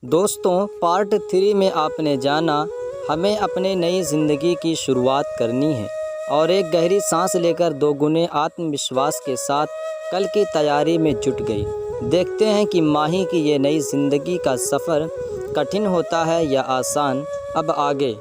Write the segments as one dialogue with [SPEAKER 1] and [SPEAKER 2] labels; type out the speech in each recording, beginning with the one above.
[SPEAKER 1] दोस्तों, पार्ट 3 में आपने जाना हमें अपने नई ज़िंदगी की शुरुआत करनी है और एक गहरी सांस लेकर दोगुने आत्मविश्वास के साथ कल की तैयारी में जुट गई। देखते हैं कि माही की ये नई ज़िंदगी का सफ़र कठिन होता है या आसान। अब आगे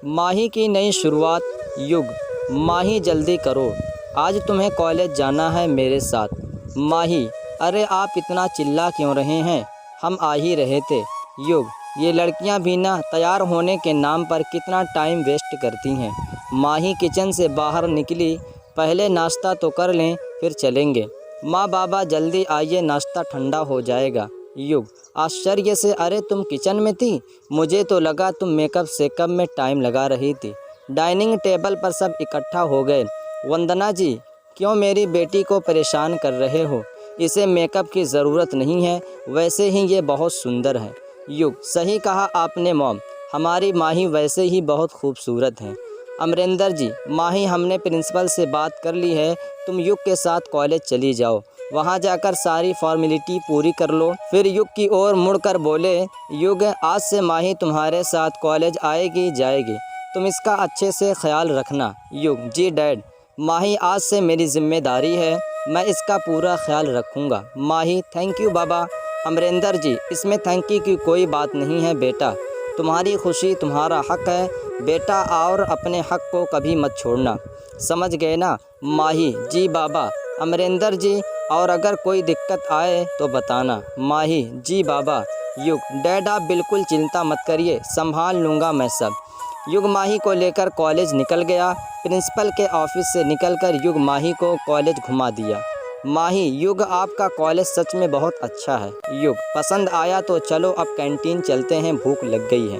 [SPEAKER 1] माही की नई शुरुआत। युग। माही जल्दी करो, आज तुम्हें कॉलेज जाना है मेरे साथ। माही, अरे आप इतना चिल्ला क्यों रहे हैं, हम आ ही रहे थे। युग, ये लड़कियां भी ना तैयार होने के नाम पर कितना टाइम वेस्ट करती हैं। माही किचन से बाहर निकली, पहले नाश्ता तो कर लें फिर चलेंगे। माँ बाबा जल्दी आइए, नाश्ता ठंडा हो जाएगा। युग, आश्चर्य से, अरे तुम किचन में थी, मुझे तो लगा तुम मेकअप सेकअप में टाइम लगा रही थी। डाइनिंग टेबल पर सब इकट्ठा हो गए। वंदना जी, क्यों मेरी बेटी को परेशान कर रहे हो, इसे मेकअप की ज़रूरत नहीं है, वैसे ही ये बहुत सुंदर है। युग, सही कहा आपने मॉम, हमारी माही वैसे ही बहुत खूबसूरत है। अमरिंदर जी, माही हमने प्रिंसिपल से बात कर ली है, तुम युग के साथ कॉलेज चली जाओ, वहां जाकर सारी फॉर्मेलिटी पूरी कर लो। फिर युग की ओर मुड़कर बोले, युग आज से माही तुम्हारे साथ कॉलेज आएगी जाएगी, तुम इसका अच्छे से ख्याल रखना। युग, जी डैड, माही आज से मेरी जिम्मेदारी है, मैं इसका पूरा ख्याल रखूँगा। माही, थैंक यू बाबा। अमरिंदर जी, इसमें थैंक यू की कोई बात नहीं है बेटा, तुम्हारी खुशी तुम्हारा हक है बेटा, और अपने हक को कभी मत छोड़ना, समझ गए ना। माही, जी बाबा। अमरिंदर जी, और अगर कोई दिक्कत आए तो बताना। माही, जी बाबा। युग, डैड आप बिल्कुल चिंता मत करिए, संभाल लूँगा मैं सब। युग माही को लेकर कॉलेज निकल गया। प्रिंसिपल के ऑफिस से निकलकर युग माही को कॉलेज घुमा दिया। माही, युग आपका कॉलेज सच में बहुत अच्छा है। युग, पसंद आया तो चलो अब कैंटीन चलते हैं, भूख लग गई है।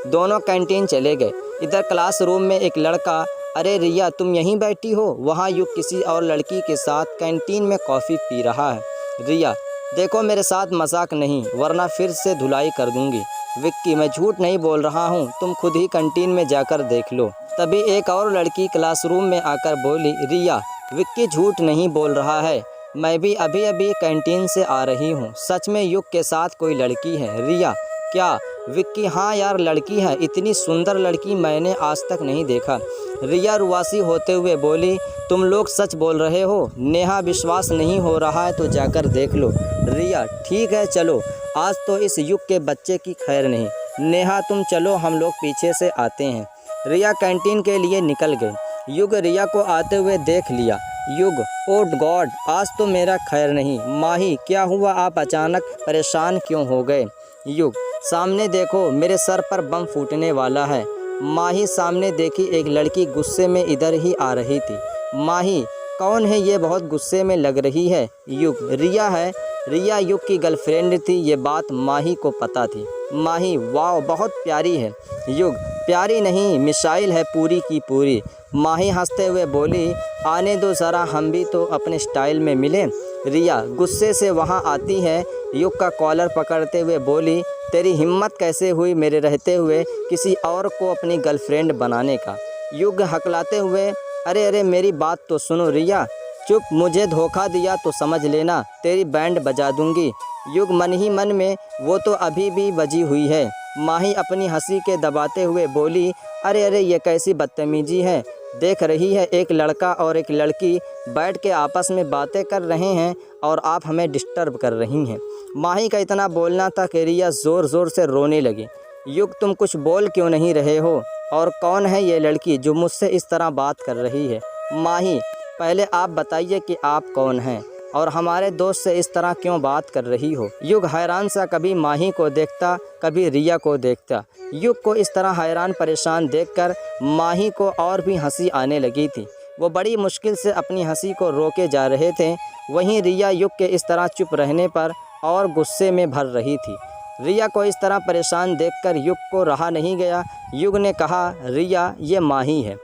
[SPEAKER 1] दोनों कैंटीन चले गए। इधर क्लासरूम में एक लड़का, अरे रिया तुम यहीं बैठी हो, वहाँ युग किसी और लड़की के साथ कैंटीन में कॉफ़ी पी रहा है। रिया, देखो मेरे साथ मजाक नहीं वरना फिर से धुलाई कर दूंगी। विक्की, मैं झूठ नहीं बोल रहा हूँ, तुम खुद ही कैंटीन में जाकर देख लो। तभी एक और लड़की क्लासरूम में आकर बोली, रिया विक्की झूठ नहीं बोल रहा है, मैं भी अभी अभी कैंटीन से आ रही हूँ, सच में युग के साथ कोई लड़की है। रिया, क्या? विक्की, हाँ यार लड़की है, इतनी सुंदर लड़की मैंने आज तक नहीं देखा। रिया रुआसी होते हुए बोली, तुम लोग सच बोल रहे हो। नेहा, विश्वास नहीं हो रहा है तो जाकर देख लो। रिया, ठीक है चलो, आज तो इस युग के बच्चे की खैर नहीं। नेहा तुम चलो, हम लोग पीछे से आते हैं। रिया कैंटीन के लिए निकल गई। युग रिया को आते हुए देख लिया। युग, ओ गॉड, आज तो मेरा खैर नहीं। माही, क्या हुआ, आप अचानक परेशान क्यों हो गए? युग, सामने देखो, मेरे सर पर बम फूटने वाला है। माही सामने देखी, एक लड़की गुस्से में इधर ही आ रही थी। माही, कौन है ये, बहुत गुस्से में लग रही है? युग, रिया है। रिया युग की गर्लफ्रेंड थी, ये बात माही को पता थी। माही, वाह बहुत प्यारी है। युग, प्यारी नहीं, मिसाइल है पूरी की पूरी। माही हंसते हुए बोली, आने दो ज़रा, हम भी तो अपने स्टाइल में मिले। रिया गुस्से से वहाँ आती है, युग का कॉलर पकड़ते हुए बोली, तेरी हिम्मत कैसे हुई मेरे रहते हुए किसी और को अपनी गर्लफ्रेंड बनाने का? युग हकलाते हुए, अरे अरे मेरी बात तो सुनो। रिया, चुप, मुझे धोखा दिया तो समझ लेना तेरी बैंड बजा दूंगी। युग मन ही मन में, वो तो अभी भी बजी हुई है। माही अपनी हंसी के दबाते हुए बोली, अरे अरे ये कैसी बदतमीजी है, देख रही है एक लड़का और एक लड़की बैठ के आपस में बातें कर रहे हैं और आप हमें डिस्टर्ब कर रही हैं। माही का इतना बोलना था कि रिया ज़ोर ज़ोर से रोने लगी। युग, तुम कुछ बोल क्यों नहीं रहे हो, और कौन है ये लड़की जो मुझसे इस तरह बात कर रही है? माही, पहले आप बताइए कि आप कौन हैं और हमारे दोस्त से इस तरह क्यों बात कर रही हो? युग हैरान सा कभी माही को देखता कभी रिया को देखता। युग को इस तरह हैरान परेशान देखकर माही को और भी हंसी आने लगी थी। वो बड़ी मुश्किल से अपनी हंसी को रोके जा रहे थे। वहीं रिया युग के इस तरह चुप रहने पर और गुस्से में भर रही थी। रिया को इस तरह परेशान देखकर युग को रहा नहीं गया। युग ने कहा, रिया ये माही है।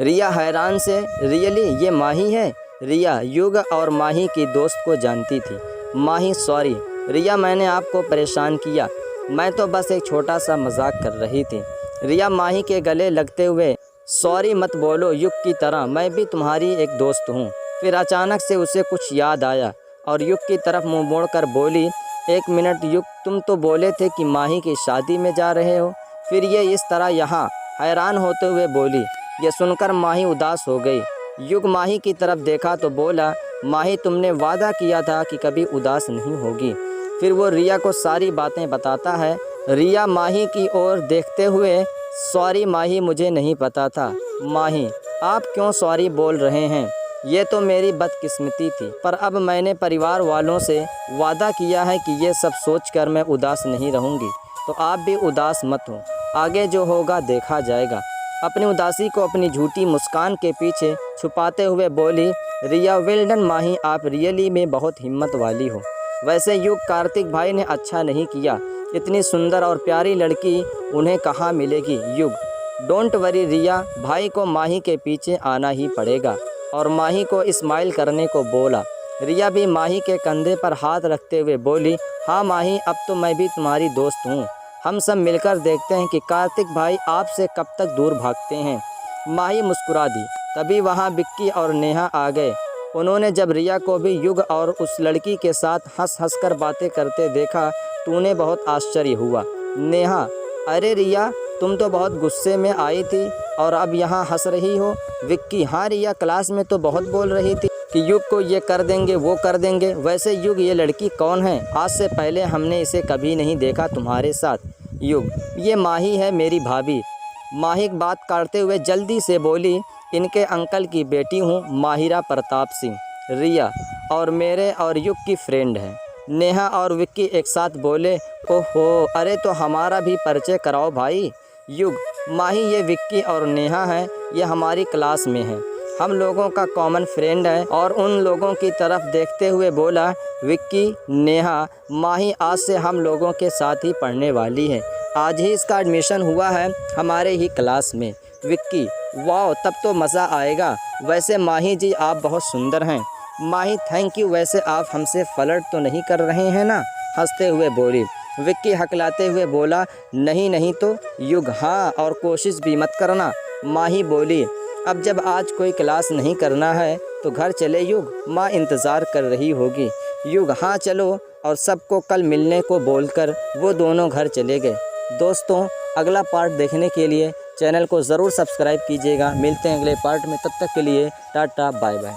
[SPEAKER 1] रिया हैरान से, रियली ये माही है? रिया युग और माही की दोस्त को जानती थी। माही, सॉरी रिया, मैंने आपको परेशान किया, मैं तो बस एक छोटा सा मजाक कर रही थी। रिया माही के गले लगते हुए, सॉरी मत बोलो युग की तरह, मैं भी तुम्हारी एक दोस्त हूँ। फिर अचानक से उसे कुछ याद आया और युग की तरफ मुंह मोड़कर बोली, एक मिनट युग, तुम तो बोले थे कि माही की शादी में जा रहे हो, फिर ये इस तरह यहाँ? हैरान होते हुए बोली। ये सुनकर माही उदास हो गई। युग माही की तरफ देखा तो बोला, माही तुमने वादा किया था कि कभी उदास नहीं होगी। फिर वो रिया को सारी बातें बताता है। रिया माही की ओर देखते हुए, सॉरी माही, मुझे नहीं पता था। माही, आप क्यों सॉरी बोल रहे हैं? ये तो मेरी बदकिस्मती थी, पर अब मैंने परिवार वालों से वादा किया है कि ये सब सोचकर मैं उदास नहीं रहूँगी, तो आप भी उदास मत हो। आगे जो होगा देखा जाएगा। अपनी उदासी को अपनी झूठी मुस्कान के पीछे छुपाते हुए बोली रिया, वेल डन माही, आप रियली में बहुत हिम्मत वाली हो। वैसे युग, कार्तिक भाई ने अच्छा नहीं किया, इतनी सुंदर और प्यारी लड़की उन्हें कहाँ मिलेगी। युग, डोंट वरी रिया, भाई को माही के पीछे आना ही पड़ेगा। और माही को स्माइल करने को बोला। रिया भी माही के कंधे पर हाथ रखते हुए बोली, हाँ माही, अब तो मैं भी तुम्हारी दोस्त हूँ। हम सब मिलकर देखते हैं कि कार्तिक भाई आपसे कब तक दूर भागते हैं। माही मुस्कुरा दी। तभी वहाँ विक्की और नेहा आ गए। उन्होंने जब रिया को भी युग और उस लड़की के साथ हंस हंस कर बातें करते देखा तो उन्हें बहुत आश्चर्य हुआ। नेहा, अरे रिया, तुम तो बहुत गुस्से में आई थी और अब यहाँ हंस रही हो। विक्की, हाँ रिया, क्लास में तो बहुत बोल रही थी कि युग को ये कर देंगे वो कर देंगे। वैसे युग, ये लड़की कौन है? आज से पहले हमने इसे कभी नहीं देखा तुम्हारे साथ। युग, ये माही है, मेरी भाभी। माही बात काटते हुए जल्दी से बोली, इनके अंकल की बेटी हूँ, माहिरा प्रताप सिंह। रिया, और मेरे और युग की फ्रेंड है। नेहा और विक्की एक साथ बोले, ओहो, अरे तो हमारा भी परिचय कराओ भाई। युग, माही, ये विक्की और नेहा है, ये हमारी क्लास में है, हम लोगों का कॉमन फ्रेंड है। और उन लोगों की तरफ देखते हुए बोला, विक्की, नेहा, माही आज से हम लोगों के साथ ही पढ़ने वाली है। आज ही इसका एडमिशन हुआ है हमारे ही क्लास में। विक्की, वाह, तब तो मज़ा आएगा। वैसे माही जी, आप बहुत सुंदर हैं। माही, थैंक यू। वैसे आप हमसे फ्लर्ट तो नहीं कर रहे हैं ना? हंसते हुए बोली। विक्की हकलाते हुए बोला, नहीं नहीं तो। युग, हाँ, और कोशिश भी मत करना। माही बोली, अब जब आज कोई क्लास नहीं करना है तो घर चले युग, माँ इंतज़ार कर रही होगी। युग, हाँ चलो। और सबको कल मिलने को बोलकर वो दोनों घर चले गए। दोस्तों, अगला पार्ट देखने के लिए चैनल को ज़रूर सब्सक्राइब कीजिएगा। मिलते हैं अगले पार्ट में, तब तक के लिए टाटा बाय बाय।